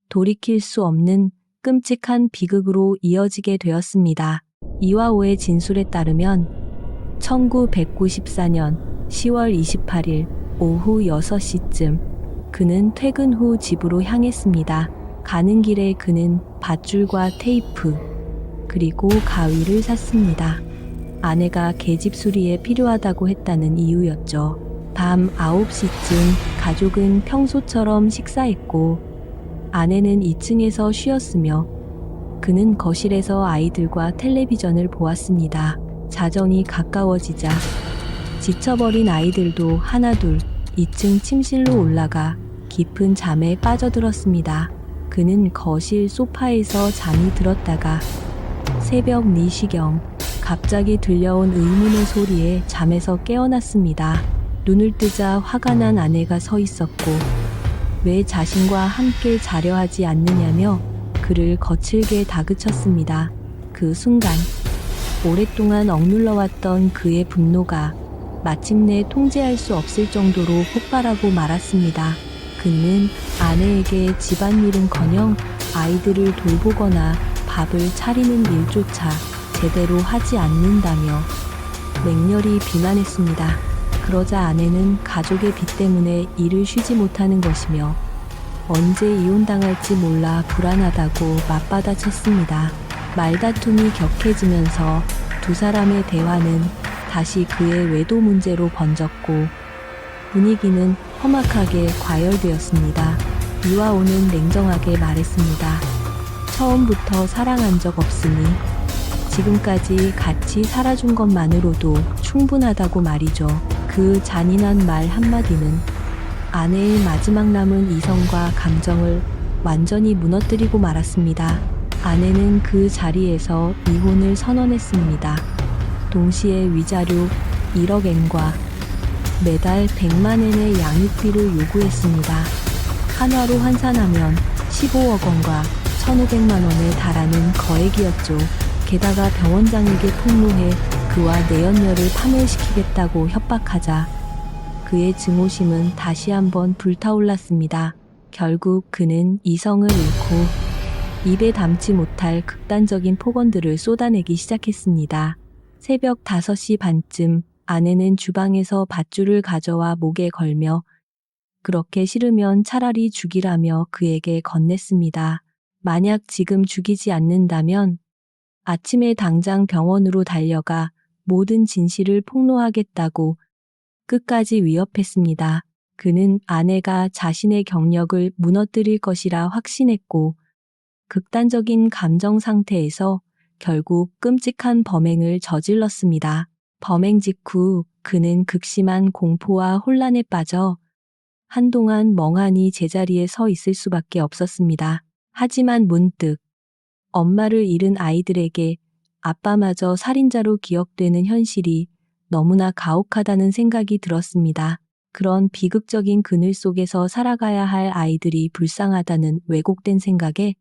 돌이킬 수 없는 끔찍한 비극으로 이어지게 되었습니다. 이와오의 진술에 따르면 1994년 10월 28일 오후 6시쯤 그는 퇴근 후 집으로 향했습니다. 가는 길에 그는 밧줄과 테이프 그리고 가위를 샀습니다. 아내가 계집 수리에 필요하다고 했다는 이유였죠. 밤 9시쯤 가족은 평소처럼 식사했고 아내는 2층에서 쉬었으며 그는 거실에서 아이들과 텔레비전을 보았습니다. 자정이 가까워지자 지쳐버린 아이들도 하나둘 2층 침실로 올라가 깊은 잠에 빠져들었습니다. 그는 거실 소파에서 잠이 들었다가 새벽 4시경 갑자기 들려온 의문의 소리에 잠에서 깨어났습니다. 눈을 뜨자 화가 난 아내가 서 있었고 왜 자신과 함께 자려 하지 않느냐며 그를 거칠게 다그쳤습니다. 그 순간 오랫동안 억눌러왔던 그의 분노가 마침내 통제할 수 없을 정도로 폭발하고 말았습니다. 그는 아내에게 집안일은커녕 아이들을 돌보거나 밥을 차리는 일조차 제대로 하지 않는다며 맹렬히 비난했습니다. 그러자 아내는 가족의 빚 때문에 일을 쉬지 못하는 것이며 언제 이혼당할지 몰라 불안하다고 맞받아쳤습니다. 말다툼이 격해지면서 두 사람의 대화는 다시 그의 외도 문제로 번졌고 분위기는 험악하게 과열되었습니다. 이와오는 냉정하게 말했습니다. 처음부터 사랑한 적 없으니 지금까지 같이 살아준 것만으로도 충분하다고 말이죠. 그 잔인한 말 한마디는 아내의 마지막 남은 이성과 감정을 완전히 무너뜨리고 말았습니다. 아내는 그 자리에서 이혼을 선언했습니다. 동시에 위자료 1억 엔과 매달 100만 엔의 양육비를 요구했습니다. 한화로 환산하면 15억 원과 1,500만 원에 달하는 거액이었죠. 게다가 병원장에게 폭로해 그와 내연녀를 파멸시키겠다고 협박하자 그의 증오심은 다시 한번 불타올랐습니다. 결국 그는 이성을 잃고 입에 담지 못할 극단적인 폭언들을 쏟아내기 시작했습니다. 새벽 5시 반쯤 아내는 주방에서 밧줄을 가져와 목에 걸며 그렇게 싫으면 차라리 죽이라며 그에게 건넸습니다. 만약 지금 죽이지 않는다면 아침에 당장 병원으로 달려가 모든 진실을 폭로하겠다고 끝까지 위협했습니다. 그는 아내가 자신의 경력을 무너뜨릴 것이라 확신했고 극단적인 감정 상태에서 결국 끔찍한 범행을 저질렀습니다. 범행 직후 그는 극심한 공포와 혼란에 빠져 한동안 멍하니 제자리에 서 있을 수밖에 없었습니다. 하지만 문득 엄마를 잃은 아이들에게 아빠마저 살인자로 기억되는 현실이 너무나 가혹하다는 생각이 들었습니다. 그런 비극적인 그늘 속에서 살아가야 할 아이들이 불쌍하다는 왜곡된 생각에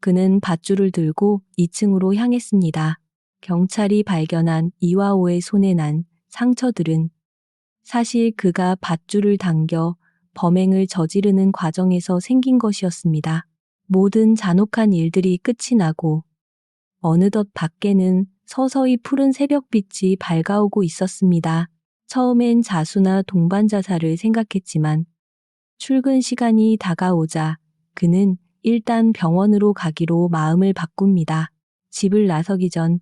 그는 밧줄을 들고 2층으로 향했습니다. 경찰이 발견한 이와오의 손에 난 상처들은 사실 그가 밧줄을 당겨 범행을 저지르는 과정에서 생긴 것이었습니다. 모든 잔혹한 일들이 끝이 나고 어느덧 밖에는 서서히 푸른 새벽빛이 밝아오고 있었습니다. 처음엔 자수나 동반 자살을 생각했지만 출근 시간이 다가오자 그는 일단 병원으로 가기로 마음을 바꿉니다. 집을 나서기 전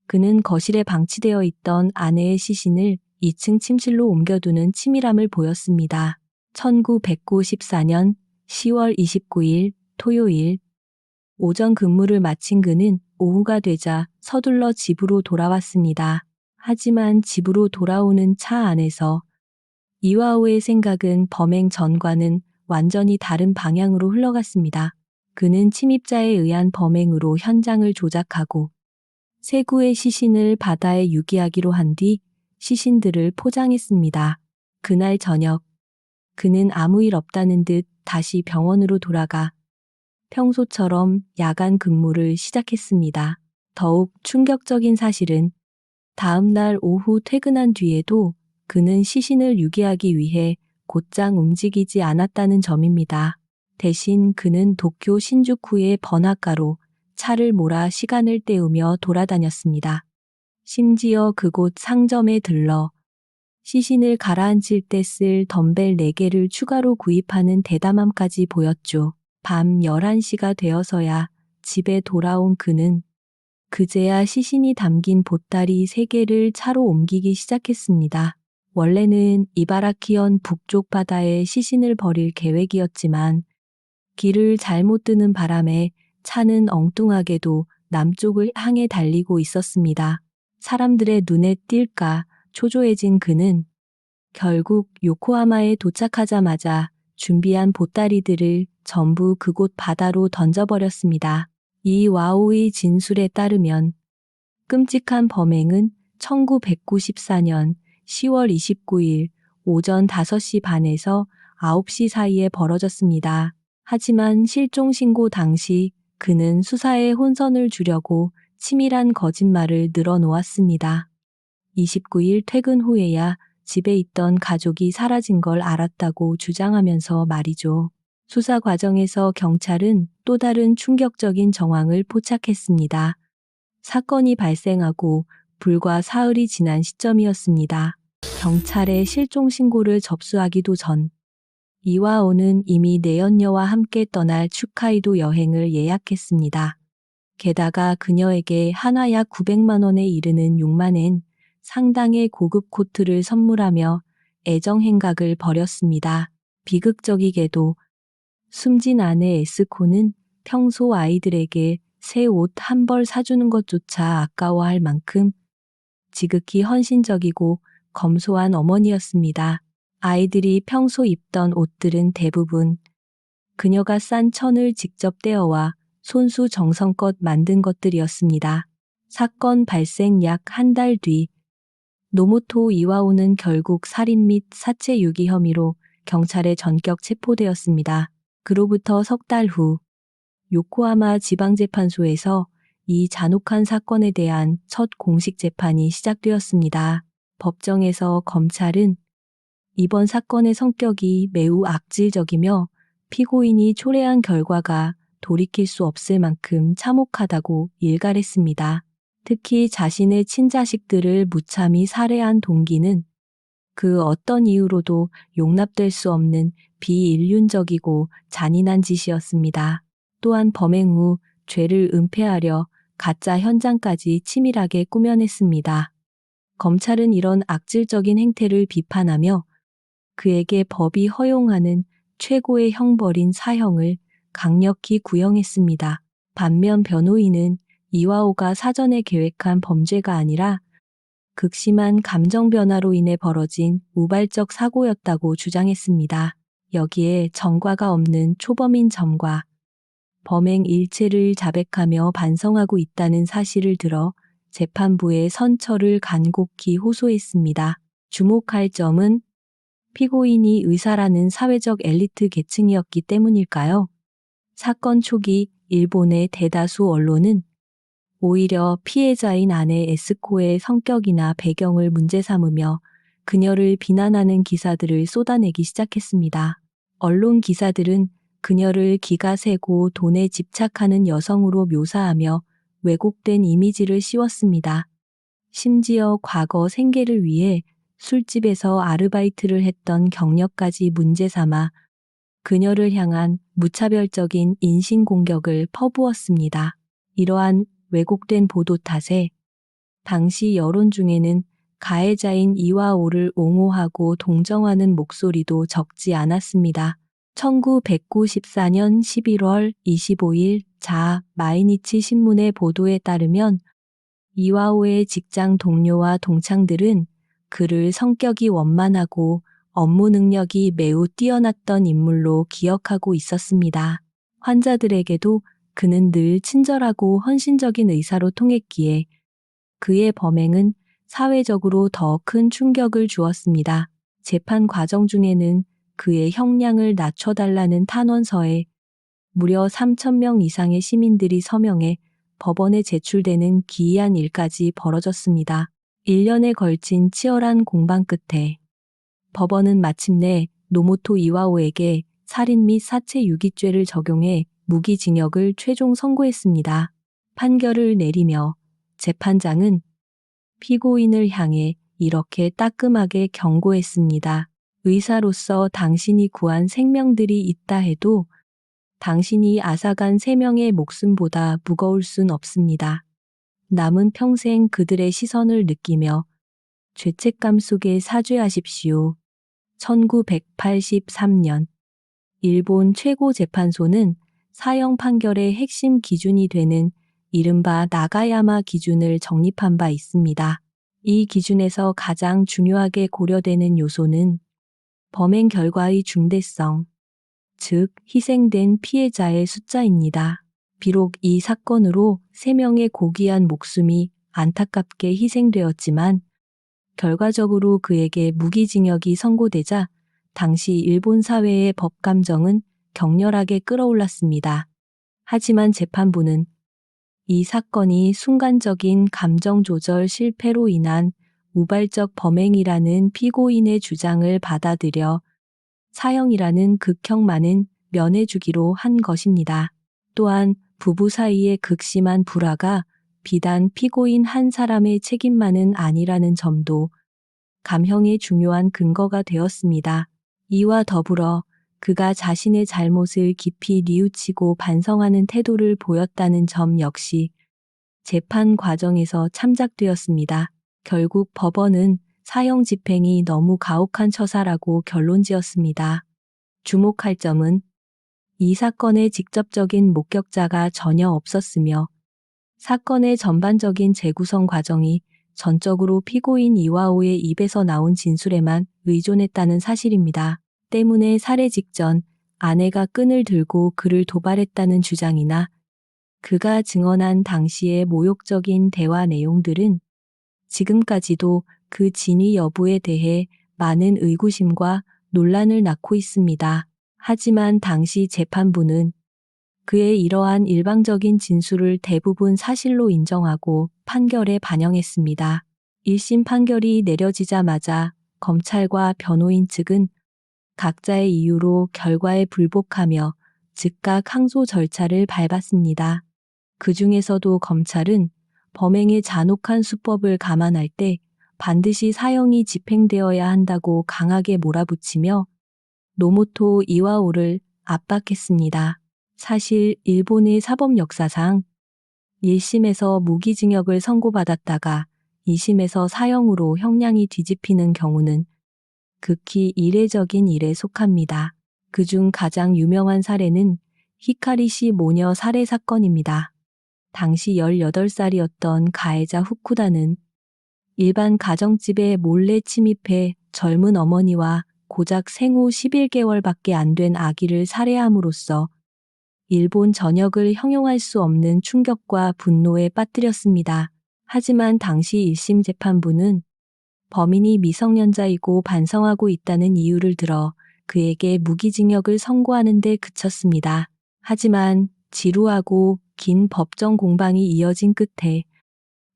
그는 거실에 방치되어 있던 아내의 시신을 2층 침실로 옮겨두는 치밀함을 보였습니다. 1994년 10월 29일 토요일 오전 근무를 마친 그는 오후가 되자 서둘러 집으로 돌아왔습니다. 하지만 집으로 돌아오는 차 안에서 이와오의 생각은 범행 전과는 완전히 다른 방향으로 흘러갔습니다. 그는 침입자에 의한 범행으로 현장을 조작하고 세구의 시신을 바다에 유기하기로 한 뒤 시신들을 포장했습니다. 그날 저녁 그는 아무 일 없다는 듯 다시 병원으로 돌아가 평소처럼 야간 근무를 시작했습니다. 더욱 충격적인 사실은 다음 날 오후 퇴근한 뒤에도 그는 시신을 유기하기 위해 곧장 움직이지 않았다는 점입니다. 대신 그는 도쿄 신주쿠의 번화가로 차를 몰아 시간을 때우며 돌아다녔습니다. 심지어 그곳 상점에 들러 시신을 가라앉힐 때 쓸 덤벨 4개를 추가로 구입하는 대담함까지 보였죠. 밤 11시가 되어서야 집에 돌아온 그는 그제야 시신이 담긴 보따리 3개를 차로 옮기기 시작했습니다. 원래는 이바라키현 북쪽 바다에 시신을 버릴 계획이었지만 길을 잘못 뜨는 바람에 차는 엉뚱하게도 남쪽을 향해 달리고 있었습니다. 사람들의 눈에 띌까 초조해진 그는 결국 요코하마에 도착하자마자 준비한 보따리들을 전부 그곳 바다로 던져버렸습니다. 이와오의 진술에 따르면 끔찍한 범행은 1994년 10월 29일 오전 5시 반에서 9시 사이에 벌어졌습니다. 하지만 실종 신고 당시 그는 수사에 혼선을 주려고 치밀한 거짓말을 늘어놓았습니다. 29일 퇴근 후에야 집에 있던 가족이 사라진 걸 알았다고 주장하면서 말이죠. 수사 과정에서 경찰은 또 다른 충격적인 정황을 포착했습니다. 사건이 발생하고 불과 사흘이 지난 시점이었습니다. 경찰에 실종 신고를 접수하기도 전 이와오는 이미 내연녀와 함께 떠날 츠카이도 여행을 예약했습니다. 게다가 그녀에게 한화 약 900만 원에 이르는 6만 엔 상당의 고급 코트를 선물하며 애정 행각을 벌였습니다. 비극적이게도 숨진 아내 에스코는 평소 아이들에게 새 옷 한 벌 사주는 것조차 아까워할 만큼 지극히 헌신적이고 검소한 어머니였습니다. 아이들이 평소 입던 옷들은 대부분 그녀가 싼 천을 직접 떼어와 손수 정성껏 만든 것들이었습니다. 사건 발생 약 한 달 뒤 노모토 이와오는 결국 살인 및 사체 유기 혐의로 경찰에 전격 체포되었습니다. 그로부터 석 달 후 요코하마 지방재판소에서 이 잔혹한 사건에 대한 첫 공식 재판이 시작되었습니다. 법정에서 검찰은 이번 사건의 성격이 매우 악질적이며 피고인이 초래한 결과가 돌이킬 수 없을 만큼 참혹하다고 일갈했습니다. 특히 자신의 친자식들을 무참히 살해한 동기는 그 어떤 이유로도 용납될 수 없는 비인륜적이고 잔인한 짓이었습니다. 또한 범행 후 죄를 은폐하려 가짜 현장까지 치밀하게 꾸며냈습니다. 검찰은 이런 악질적인 행태를 비판하며 그에게 법이 허용하는 최고의 형벌인 사형을 강력히 구형했습니다. 반면 변호인은 이와오가 사전에 계획한 범죄가 아니라 극심한 감정 변화로 인해 벌어진 우발적 사고였다고 주장했습니다. 여기에 전과가 없는 초범인 점과 범행 일체를 자백하며 반성하고 있다는 사실을 들어 재판부에 선처를 간곡히 호소했습니다. 주목할 점은 피고인이 의사라는 사회적 엘리트 계층이었기 때문일까요? 사건 초기 일본의 대다수 언론은 오히려 피해자인 아내 에스코의 성격이나 배경을 문제 삼으며 그녀를 비난하는 기사들을 쏟아내기 시작했습니다. 언론 기사들은 그녀를 기가 세고 돈에 집착하는 여성으로 묘사하며 왜곡된 이미지를 씌웠습니다. 심지어 과거 생계를 위해 술집에서 아르바이트를 했던 경력까지 문제 삼아 그녀를 향한 무차별적인 인신공격을 퍼부었습니다. 이러한 왜곡된 보도 탓에 당시 여론 중에는 가해자인 이와오를 옹호하고 동정하는 목소리도 적지 않았습니다. 1994년 11월 25일 자 마이니치 신문의 보도에 따르면 이와오의 직장 동료와 동창들은 그를 성격이 원만하고 업무 능력이 매우 뛰어났던 인물로 기억하고 있었습니다. 환자들에게도 그는 늘 친절하고 헌신적인 의사로 통했기에 그의 범행은 사회적으로 더 큰 충격을 주었습니다. 재판 과정 중에는 그의 형량을 낮춰달라는 탄원서에 무려 3,000명 이상의 시민들이 서명해 법원에 제출되는 기이한 일까지 벌어졌습니다. 1년에 걸친 치열한 공방 끝에 법원은 마침내 노모토 이와오에게 살인 및 사체 유기죄를 적용해 무기징역을 최종 선고했습니다. 판결을 내리며 재판장은 피고인을 향해 이렇게 따끔하게 경고했습니다. 의사로서 당신이 구한 생명들이 있다 해도 당신이 앗아간 3명의 목숨보다 무거울 순 없습니다. 남은 평생 그들의 시선을 느끼며 죄책감 속에 사죄하십시오. 1983년 일본 최고재판소는 사형 판결의 핵심 기준이 되는 이른바 나가야마 기준을 정립한 바 있습니다. 이 기준에서 가장 중요하게 고려되는 요소는 범행 결과의 중대성, 즉 희생된 피해자의 숫자입니다. 비록 이 사건으로 3명의 고귀한 목숨이 안타깝게 희생되었지만 결과적으로 그에게 무기징역이 선고되자 당시 일본 사회의 법 감정은 격렬하게 끌어올랐습니다. 하지만 재판부는 이 사건이 순간적인 감정 조절 실패로 인한 우발적 범행이라는 피고인의 주장을 받아들여 사형이라는 극형만은 면해주기로 한 것입니다. 또한 부부 사이의 극심한 불화가 비단 피고인 한 사람의 책임만은 아니라는 점도 감형의 중요한 근거가 되었습니다. 이와 더불어 그가 자신의 잘못을 깊이 뉘우치고 반성하는 태도를 보였다는 점 역시 재판 과정에서 참작되었습니다. 결국 법원은 사형 집행이 너무 가혹한 처사라고 결론지었습니다. 주목할 점은 이 사건의 직접적인 목격자가 전혀 없었으며 사건의 전반적인 재구성 과정이 전적으로 피고인 이와오의 입에서 나온 진술에만 의존했다는 사실입니다. 때문에 살해 직전 아내가 끈을 들고 그를 도발했다는 주장이나 그가 증언한 당시의 모욕적인 대화 내용들은 지금까지도 그 진위 여부에 대해 많은 의구심과 논란을 낳고 있습니다. 하지만 당시 재판부는 그의 이러한 일방적인 진술을 대부분 사실로 인정하고 판결에 반영했습니다. 1심 판결이 내려지자마자 검찰과 변호인 측은 각자의 이유로 결과에 불복하며 즉각 항소 절차를 밟았습니다. 그 중에서도 검찰은 범행의 잔혹한 수법을 감안할 때 반드시 사형이 집행되어야 한다고 강하게 몰아붙이며 노모토 이와오를 압박했습니다. 사실 일본의 사법 역사상 1심에서 무기징역을 선고받았다가 2심에서 사형으로 형량이 뒤집히는 경우는 극히 이례적인 일에 속합니다. 그중 가장 유명한 사례는 히카리시 모녀 살해 사건입니다. 당시 18살이었던 가해자 후쿠다는 일반 가정집에 몰래 침입해 젊은 어머니와 고작 생후 11개월밖에 안 된 아기를 살해함으로써 일본 전역을 형용할 수 없는 충격과 분노에 빠뜨렸습니다. 하지만 당시 1심 재판부는 범인이 미성년자이고 반성하고 있다는 이유를 들어 그에게 무기징역을 선고하는 데 그쳤습니다. 하지만 지루하고 긴 법정 공방이 이어진 끝에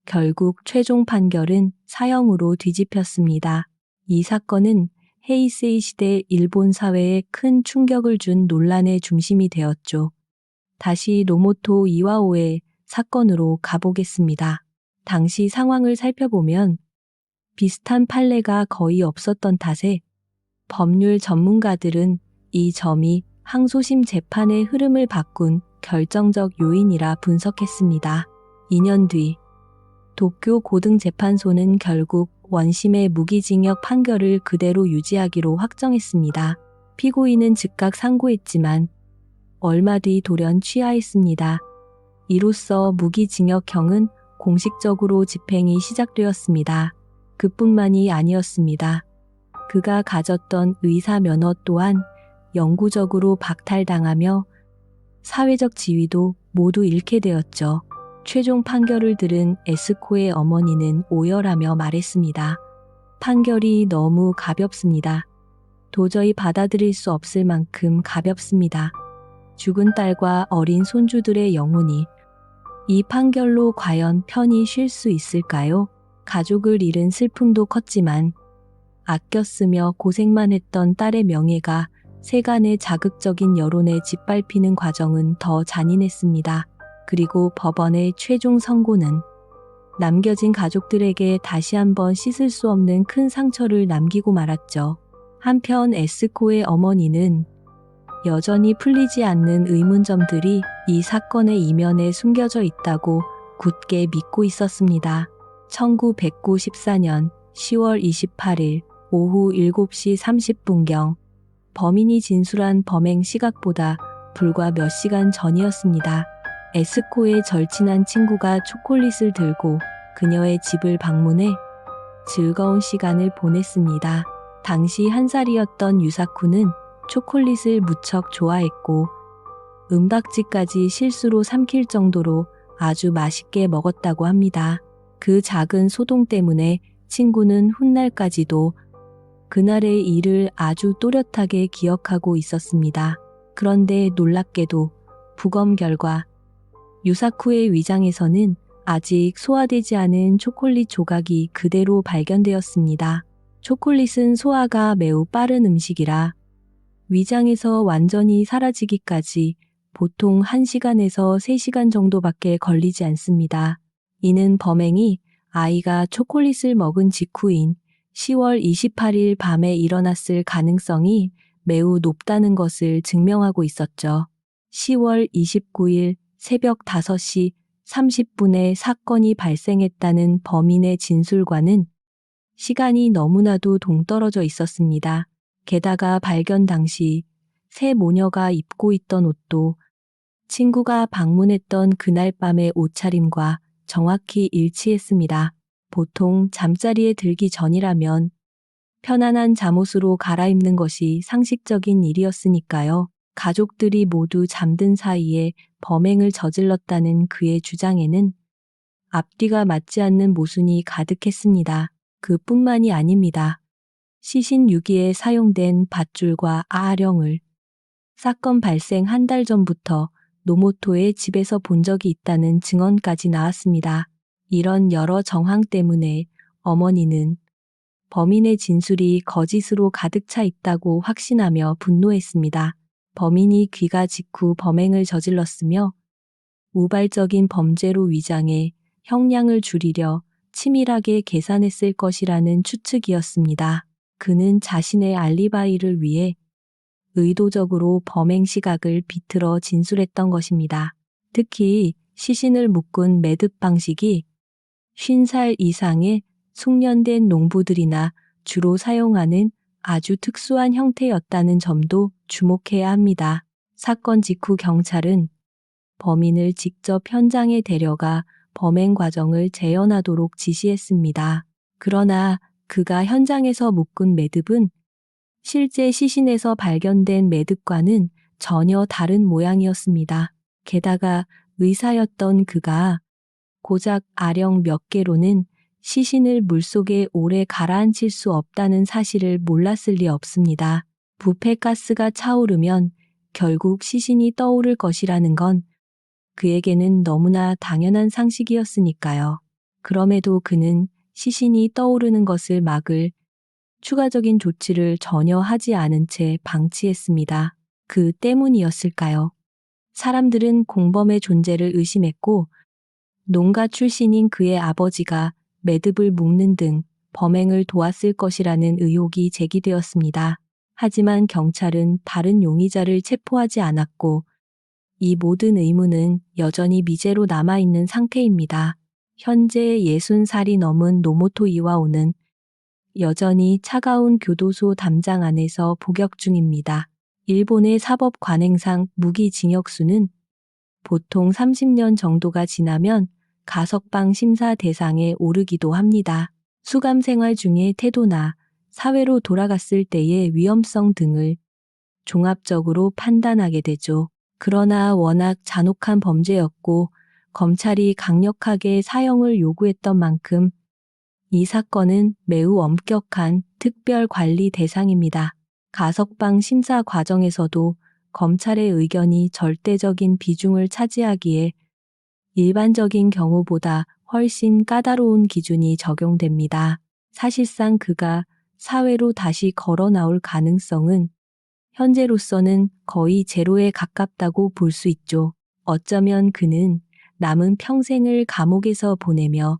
결국 최종 판결은 사형으로 뒤집혔습니다. 이 사건은 헤이세이 시대 일본 사회에 큰 충격을 준 논란의 중심이 되었죠. 다시 노모토 이와오의 사건으로 가보겠습니다. 당시 상황을 살펴보면 비슷한 판례가 거의 없었던 탓에 법률 전문가들은 이 점이 항소심 재판의 흐름을 바꾼 결정적 요인이라 분석했습니다. 2년 뒤 도쿄 고등재판소는 결국 원심의 무기징역 판결을 그대로 유지하기로 확정했습니다. 피고인은 즉각 상고했지만 얼마 뒤 돌연 취하했습니다. 이로써 무기징역형은 공식적으로 집행이 시작되었습니다. 그뿐만이 아니었습니다. 그가 가졌던 의사 면허 또한 영구적으로 박탈당하며 사회적 지위도 모두 잃게 되었죠. 최종 판결을 들은 에스코의 어머니는 오열하며 말했습니다. 판결이 너무 가볍습니다. 도저히 받아들일 수 없을 만큼 가볍습니다. 죽은 딸과 어린 손주들의 영혼이 이 판결로 과연 편히 쉴 수 있을까요? 가족을 잃은 슬픔도 컸지만 아껴 쓰며 고생만 했던 딸의 명예가 세간의 자극적인 여론에 짓밟히는 과정은 더 잔인했습니다. 그리고 법원의 최종 선고는 남겨진 가족들에게 다시 한번 씻을 수 없는 큰 상처를 남기고 말았죠. 한편 에스코의 어머니는 여전히 풀리지 않는 의문점들이 이 사건의 이면에 숨겨져 있다고 굳게 믿고 있었습니다. 1994년 10월 28일 오후 7시 30분경 범인이 진술한 범행 시각보다 불과 몇 시간 전이었습니다. 에스코의 절친한 친구가 초콜릿을 들고 그녀의 집을 방문해 즐거운 시간을 보냈습니다. 당시 1살이었던 유사쿠는 초콜릿을 무척 좋아했고 은박지까지 실수로 삼킬 정도로 아주 맛있게 먹었다고 합니다. 그 작은 소동 때문에 친구는 훗날까지도 그날의 일을 아주 또렷하게 기억하고 있었습니다. 그런데 놀랍게도 부검 결과 유사쿠의 위장에서는 아직 소화되지 않은 초콜릿 조각이 그대로 발견되었습니다. 초콜릿은 소화가 매우 빠른 음식이라 위장에서 완전히 사라지기까지 보통 1시간에서 3시간 정도밖에 걸리지 않습니다. 이는 범행이 아이가 초콜릿을 먹은 직후인 10월 28일 밤에 일어났을 가능성이 매우 높다는 것을 증명하고 있었죠. 10월 29일 새벽 5시 30분에 사건이 발생했다는 범인의 진술과는 시간이 너무나도 동떨어져 있었습니다. 게다가 발견 당시 새 모녀가 입고 있던 옷도 친구가 방문했던 그날 밤의 옷차림과 정확히 일치했습니다. 보통 잠자리에 들기 전이라면 편안한 잠옷으로 갈아입는 것이 상식적인 일이었으니까요. 가족들이 모두 잠든 사이에 범행을 저질렀다는 그의 주장에는 앞뒤가 맞지 않는 모순이 가득했습니다. 그뿐만이 아닙니다. 시신 유기에 사용된 밧줄과 아령을 사건 발생 한 달 전부터 노모토의 집에서 본 적이 있다는 증언까지 나왔습니다. 이런 여러 정황 때문에 어머니는 범인의 진술이 거짓으로 가득 차 있다고 확신하며 분노했습니다. 범인이 귀가 직후 범행을 저질렀으며 우발적인 범죄로 위장해 형량을 줄이려 치밀하게 계산했을 것이라는 추측이었습니다. 그는 자신의 알리바이를 위해 의도적으로 범행 시각을 비틀어 진술했던 것입니다. 특히 시신을 묶은 매듭 방식이 50살 이상의 숙련된 농부들이나 주로 사용하는 아주 특수한 형태였다는 점도 주목해야 합니다. 사건 직후 경찰은 범인을 직접 현장에 데려가 범행 과정을 재현하도록 지시했습니다. 그러나 그가 현장에서 묶은 매듭은 실제 시신에서 발견된 매듭과는 전혀 다른 모양이었습니다. 게다가 의사였던 그가 고작 아령 몇 개로는 시신을 물속에 오래 가라앉힐 수 없다는 사실을 몰랐을 리 없습니다. 부패가스가 차오르면 결국 시신이 떠오를 것이라는 건 그에게는 너무나 당연한 상식이었으니까요. 그럼에도 그는 시신이 떠오르는 것을 막을 추가적인 조치를 전혀 하지 않은 채 방치했습니다. 그 때문이었을까요? 사람들은 공범의 존재를 의심했고 농가 출신인 그의 아버지가 매듭을 묶는 등 범행을 도왔을 것이라는 의혹이 제기되었습니다. 하지만 경찰은 다른 용의자를 체포하지 않았고 이 모든 의문은 여전히 미제로 남아있는 상태입니다. 현재 60살이 넘은 노모토 이와오는 여전히 차가운 교도소 담장 안에서 복역 중입니다. 일본의 사법 관행상 무기징역수는 보통 30년 정도가 지나면 가석방 심사 대상에 오르기도 합니다. 수감 생활 중의 태도나 사회로 돌아갔을 때의 위험성 등을 종합적으로 판단하게 되죠. 그러나 워낙 잔혹한 범죄였고 검찰이 강력하게 사형을 요구했던 만큼 이 사건은 매우 엄격한 특별 관리 대상입니다. 가석방 심사 과정에서도 검찰의 의견이 절대적인 비중을 차지하기에 일반적인 경우보다 훨씬 까다로운 기준이 적용됩니다. 사실상 그가 사회로 다시 걸어 나올 가능성은 현재로서는 거의 제로에 가깝다고 볼 수 있죠. 어쩌면 그는 남은 평생을 감옥에서 보내며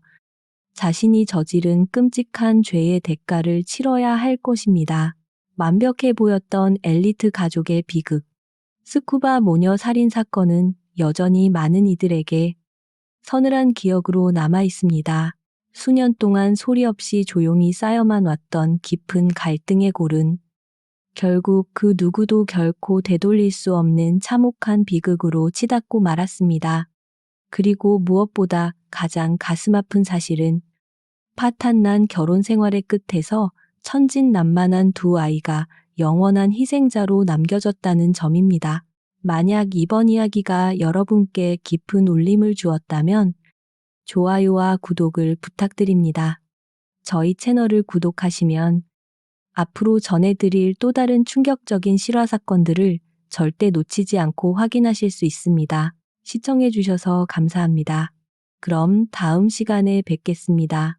자신이 저지른 끔찍한 죄의 대가를 치러야 할 것입니다. 완벽해 보였던 엘리트 가족의 비극. 스쿠바 모녀 살인 사건은 여전히 많은 이들에게 서늘한 기억으로 남아 있습니다. 수년 동안 소리 없이 조용히 쌓여만 왔던 깊은 갈등의 골은 결국 그 누구도 결코 되돌릴 수 없는 참혹한 비극으로 치닫고 말았습니다. 그리고 무엇보다 가장 가슴 아픈 사실은 파탄난 결혼 생활의 끝에서 천진난만한 두 아이가 영원한 희생자로 남겨졌다는 점입니다. 만약 이번 이야기가 여러분께 깊은 울림을 주었다면 좋아요와 구독을 부탁드립니다. 저희 채널을 구독하시면 앞으로 전해드릴 또 다른 충격적인 실화 사건들을 절대 놓치지 않고 확인하실 수 있습니다. 시청해주셔서 감사합니다. 그럼 다음 시간에 뵙겠습니다.